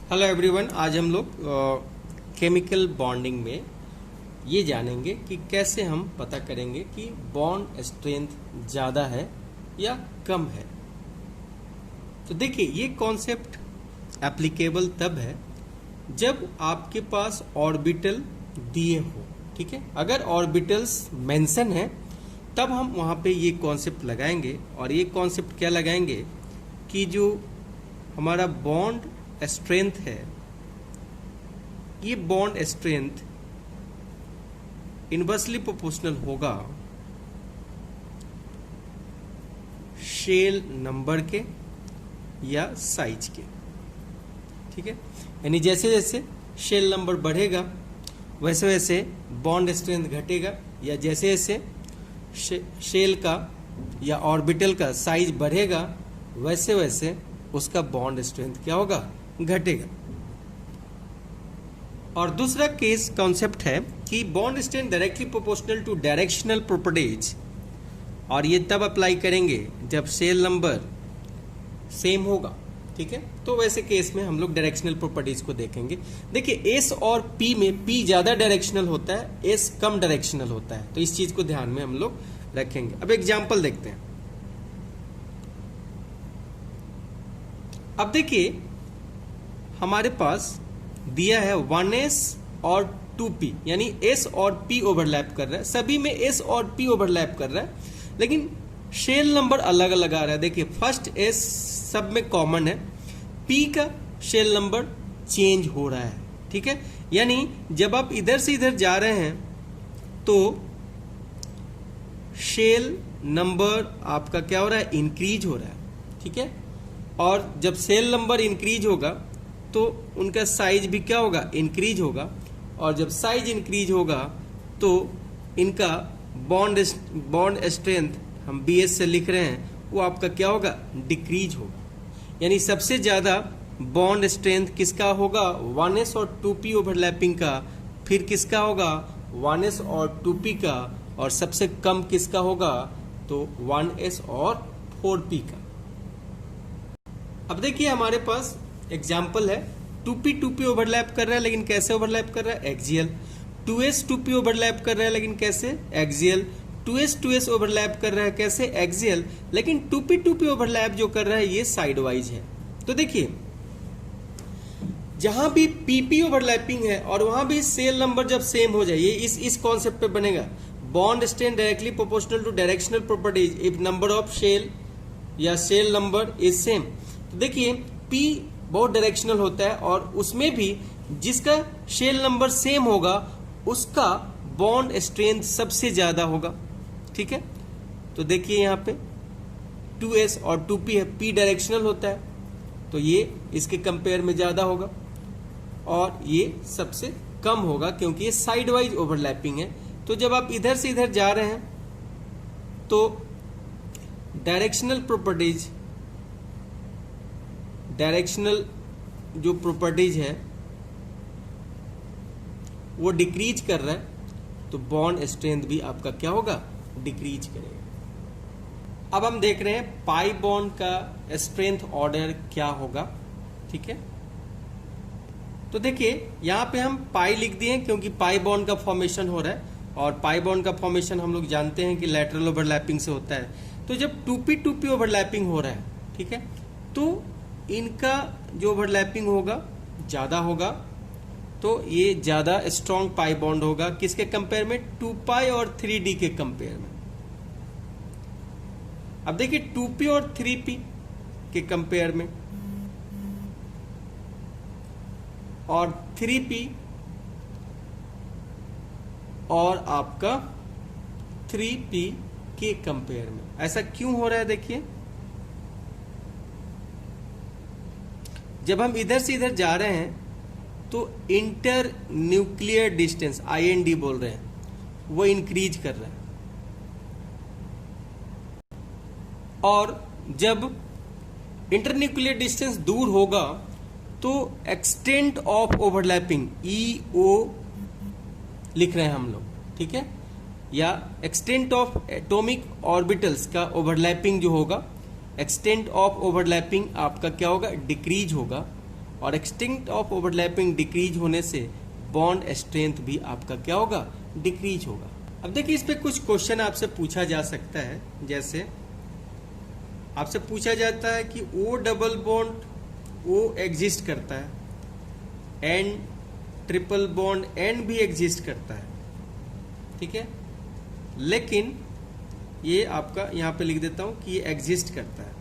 Hello everyone, आज हम लोग केमिकल बॉन्डिंग में ये जानेंगे कि कैसे हम पता करेंगे कि बॉन्ड स्ट्रेंथ ज़्यादा है या कम है। तो देखिए, ये कॉन्सेप्ट एप्लीकेबल तब है जब आपके पास ऑर्बिटल दिए हो। ठीक है, अगर ऑर्बिटल्स मेंशन है तब हम वहाँ पे ये कॉन्सेप्ट लगाएंगे। और ये कॉन्सेप्ट क्या लगाएंगे कि जो हमारा बॉन्ड स्ट्रेंथ है, ये बॉन्ड स्ट्रेंथ इनवर्सली प्रोपोर्शनल होगा शेल नंबर के या साइज के। ठीक है, यानी जैसे जैसे शेल नंबर बढ़ेगा वैसे वैसे बॉन्ड स्ट्रेंथ घटेगा, या जैसे जैसे शेल का या ऑर्बिटल का साइज बढ़ेगा वैसे वैसे उसका बॉन्ड स्ट्रेंथ क्या होगा, घटेगा। और दूसरा केस कॉन्सेप्ट है कि bond strength directly proportional to directional properties, और ये तब अप्लाई करेंगे जब शेल नंबर सेम होगा। ठीक है, तो वैसे केस में हम लोग डायरेक्शनल प्रॉपर्टीज को देखेंगे। देखिए, एस और पी में पी ज्यादा डायरेक्शनल होता है, एस कम डायरेक्शनल होता है, तो इस चीज को ध्यान में हम लोग रखेंगे। अब एग्जाम्पल देखते हैं। अब देखिए, हमारे पास दिया है 1s और 2p, यानी s और p ओवरलैप कर रहा है, सभी में s और p ओवरलैप कर रहा है, लेकिन शेल नंबर अलग अलग आ रहा है। देखिए, फर्स्ट s सब में कॉमन है, p का शेल नंबर चेंज हो रहा है। ठीक है, यानी जब आप इधर से इधर जा रहे हैं तो शेल नंबर आपका क्या हो रहा है, इंक्रीज हो रहा है। ठीक है, और जब सेल नंबर इंक्रीज होगा तो उनका साइज भी क्या होगा, इंक्रीज होगा, और जब साइज इंक्रीज होगा तो इनका बॉन्ड स्ट्रेंथ हम BS से लिख रहे हैं, वो आपका क्या होगा, डिक्रीज होगा। यानी सबसे ज्यादा बॉन्ड स्ट्रेंथ किसका होगा, 1s और 2p ओवरलैपिंग का, फिर किसका होगा, 1s और 2p का, और सबसे कम किसका होगा, तो 1s और 4p का। अब देखिए, हमारे पास एग्जाम्पल है, 2p ओवरलैप कर रहा है, लेकिन कैसे ओवरलैप कर रहा है, एक्सियल। 2s 2p ओवरलैप कर रहा है, लेकिन कैसे, एक्सियल। 2s ओवरलैप कर रहा है, कैसे, एक्सियल। लेकिन 2p ओवरलैप जो कर रहा है ये साइड वाइज है। तो देखिए, जहां भी pp ओवरलैपिंग है और वहां भी सेल नंबर जब सेम हो जाए, ये इस कॉन्सेप्ट पे बनेगा, bond strength directly proportional to directional properties if number of shell या शेल नंबर इज सेम। तो देखिए, p बहुत डायरेक्शनल होता है, और उसमें भी जिसका शेल नंबर सेम होगा उसका बॉन्ड स्ट्रेंथ सबसे ज्यादा होगा। ठीक है, तो देखिए यहाँ पे 2s और 2p है, p डायरेक्शनल होता है तो ये इसके कंपेयर में ज्यादा होगा, और ये सबसे कम होगा क्योंकि ये साइड वाइज ओवरलैपिंग है। तो जब आप इधर से इधर जा रहे हैं तो डायरेक्शनल जो प्रॉपर्टीज है वो डिक्रीज कर रहा है, तो बॉन्ड स्ट्रेंथ भी आपका क्या होगा, डिक्रीज करेगा। अब हम देख रहे हैं पाई बॉन्ड का स्ट्रेंथ ऑर्डर क्या होगा। ठीक है, तो देखिए, यहां पे हम पाई लिख दिए क्योंकि पाई बॉन्ड का फॉर्मेशन हो रहा है, और पाई बॉन्ड का फॉर्मेशन हम लोग जानते हैं कि लैटरल ओवरलैपिंग से होता है। तो जब 2p ओवरलैपिंग हो रहा है, ठीक है, तो इनका जो ओवरलैपिंग होगा ज्यादा होगा, तो ये ज्यादा स्ट्रॉन्ग पाई बॉन्ड होगा। किसके कंपेयर में, 2p और 3d के कंपेयर में। अब देखिए, 2p और 3p के कंपेयर में, और 3p और आपका 3p के कंपेयर में। ऐसा क्यों हो रहा है, देखिए, जब हम इधर से इधर जा रहे हैं तो इंटर न्यूक्लियर डिस्टेंस IND बोल रहे हैं, वो इंक्रीज कर रहा है, और जब इंटर न्यूक्लियर डिस्टेंस दूर होगा तो एक्सटेंट ऑफ ओवरलैपिंग EO लिख रहे हैं हम लोग। ठीक है, या एक्सटेंट ऑफ एटॉमिक ऑर्बिटल्स का ओवरलैपिंग जो होगा, एक्सटेंट ऑफ ओवरलैपिंग आपका क्या होगा, डिक्रीज होगा, और एक्सटेंट ऑफ ओवरलैपिंग डिक्रीज होने से बॉन्ड स्ट्रेंथ भी आपका क्या होगा, डिक्रीज होगा। अब देखिए इस पे कुछ क्वेश्चन आपसे पूछा जा सकता है, जैसे आपसे पूछा जाता है कि O double bond O exist करता है, एन ट्रिपल बॉन्ड एन भी एग्जिस्ट करता है, ठीक है, लेकिन ये आपका यहां पे लिख देता हूं कि ये एग्जिस्ट करता है,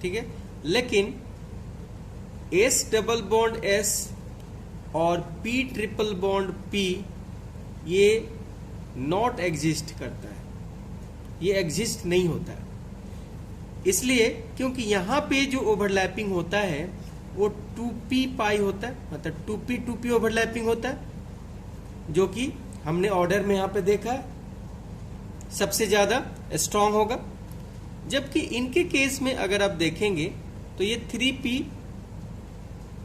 ठीक है, लेकिन एस डबल बॉन्ड एस और पी ट्रिपल बॉन्ड पी ये नॉट एग्जिस्ट करता है, ये एग्जिस्ट नहीं होता है। इसलिए क्योंकि यहां पे जो ओवरलैपिंग होता है वो 2p पाई होता है, मतलब 2p ओवरलैपिंग होता है, जो कि हमने ऑर्डर में यहां पे देखा है सबसे ज्यादा स्ट्रांग होगा। जबकि इनके केस में अगर आप देखेंगे तो ये 3p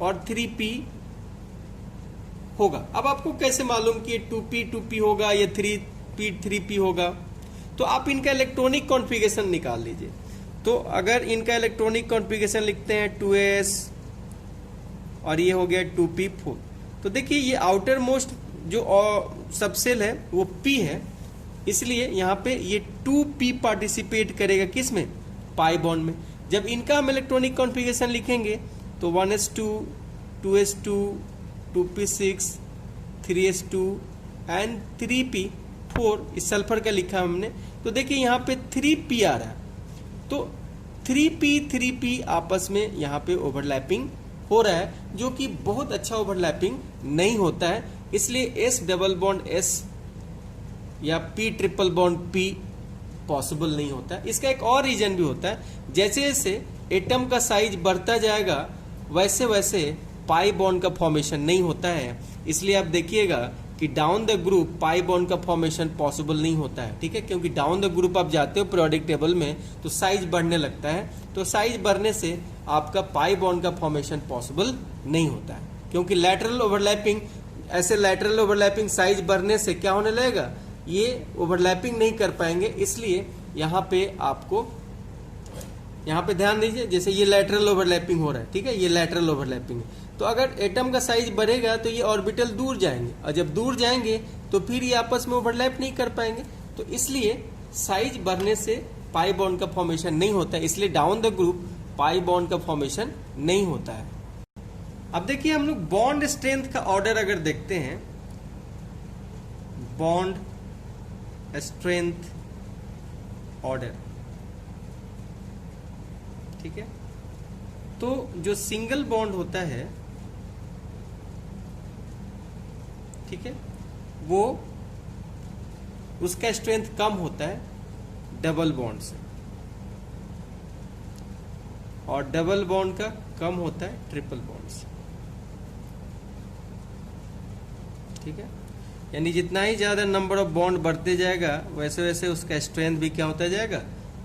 और 3p होगा। अब आपको कैसे मालूम कि ये 2p होगा या 3p होगा? तो आप इनका इलेक्ट्रॉनिक कॉन्फ़िगरेशन निकाल लीजिए। तो अगर इनका इलेक्ट्रॉनिक कॉन्फ़िगरेशन लिखते हैं 2s और ये हो गया 2p4, तो देखिए ये आउटर मोस्ट जो सबसेल है वो p है, इसलिए यहाँ पे ये 2p पार्टिसिपेट करेगा किस में, पाई बॉन्ड में। जब इनका हम इलेक्ट्रॉनिक कॉन्फ़िगरेशन लिखेंगे तो 1s2 2s2 2p6 3s2 and 3p4 इस सल्फर का लिखा हमने। तो देखिए यहाँ पे 3p आ रहा है, तो 3p आपस में यहाँ पे ओवरलैपिंग हो रहा है, जो कि बहुत अच्छा ओवरलैपिंग नहीं होता है। इसलिए s डबल बॉन्ड s या p triple bond p possible नहीं होता है। इसका एक और रीजन भी होता है, जैसे जैसे एटम का साइज बढ़ता जाएगा वैसे वैसे पाई बॉन्ड का फॉर्मेशन नहीं होता है। इसलिए आप देखिएगा कि down the group pi bond का फॉर्मेशन पॉसिबल नहीं होता है, ठीक है, क्योंकि डाउन द ग्रुप आप जाते हो पीरियोडिक टेबल में तो साइज बढ़ने लगता है, तो साइज बढ़ने से आपका पाई बॉन्ड का फॉर्मेशन पॉसिबल नहीं होता है, क्योंकि लैटरल ओवरलैपिंग, ऐसे लैटरल ओवरलैपिंग साइज बढ़ने से क्या होने लगेगा, ये ओवरलैपिंग नहीं कर पाएंगे। इसलिए यहाँ पे आपको यहाँ पे ध्यान दीजिए, जैसे ये लैटरल ओवरलैपिंग हो रहा है, ठीक है, ये लैटरल ओवरलैपिंग है, तो अगर एटम का साइज बढ़ेगा तो ये ऑर्बिटल दूर जाएंगे, और जब दूर जाएंगे तो फिर ये आपस में ओवरलैप नहीं कर पाएंगे। तो इसलिए साइज बढ़ने से पाई बॉन्ड का फॉर्मेशन नहीं होता है, इसलिए down the group pi bond का फॉर्मेशन नहीं होता है। अब देखिए हम लोग बॉन्ड स्ट्रेंथ का ऑर्डर अगर देखते हैं, बॉन्ड स्ट्रेंथ ऑर्डर, ठीक है, तो जो सिंगल बॉन्ड होता है, ठीक है, वो उसका स्ट्रेंथ कम होता है डबल बॉन्ड से, और डबल बॉन्ड का कम होता है ट्रिपल बॉन्ड से, ठीक है। यानी जितना ही ज्यादा नंबर ऑफ बॉन्ड बढ़ते जाएगा वैसे वैसे उसका स्ट्रेंथ भी क्या होता जाएगा,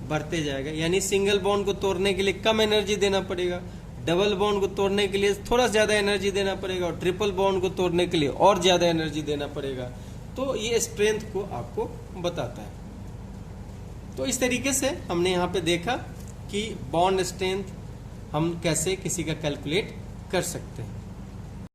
बढ़ते जाएगा। यानी सिंगल बॉन्ड को तोड़ने के लिए कम एनर्जी देना पड़ेगा, डबल बॉन्ड को तोड़ने के लिए थोड़ा ज्यादा एनर्जी देना पड़ेगा, और ट्रिपल बॉन्ड को तोड़ने के लिए और ज्यादा एनर्जी देना पड़ेगा। तो ये स्ट्रेंथ को आपको बताता है। तो इस तरीके से हमने यहाँ पे देखा कि बॉन्ड स्ट्रेंथ हम कैसे किसी का कैलकुलेट कर सकते हैं।